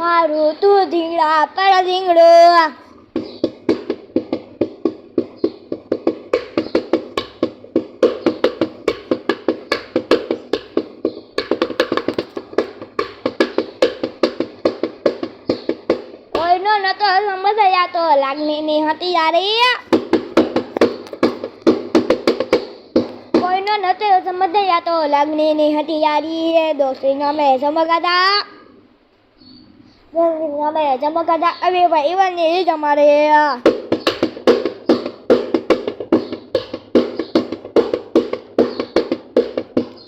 हारू तू धींगड़ा पर धींगड़ो કોઈનો નતો સમજાયા તો લાગણીની હતી યારી કોઈનો નતો સમજાયા તો લાગણીની હતી યારી દોસ્તી નામે ચમકાતા નામે ચમકાતા હવે ભાઈ એવાની જ અમારે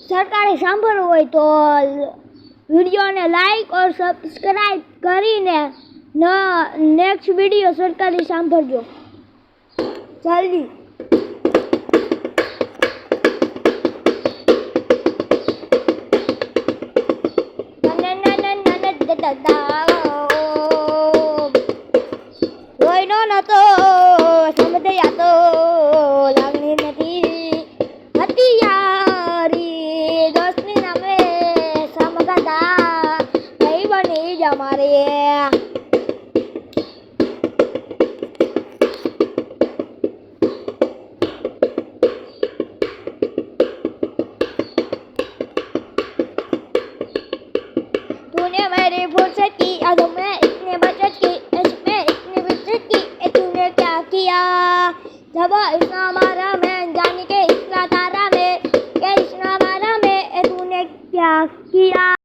સરકારી સાંભળવું હોય તો વિડીયોને લાઈક और સબસ્ક્રાઇબ કરીને નેક્સ્ટ વિડીયો સરકારી સાંભળજો જલ્દી કોઈનો નતો સમજાયા તો લાગણી નથી હતી યારી દોસ્તની નામે સમગાતા ભાઈ બની જ અમારે तूने मेरी फुर्सत की यादों में इतनी बचत की इसमें इतनी बचत की तूने क्या किया जब इतना मारा मैं जाने के इतना तारा में इतना मारा में तूने क्या किया।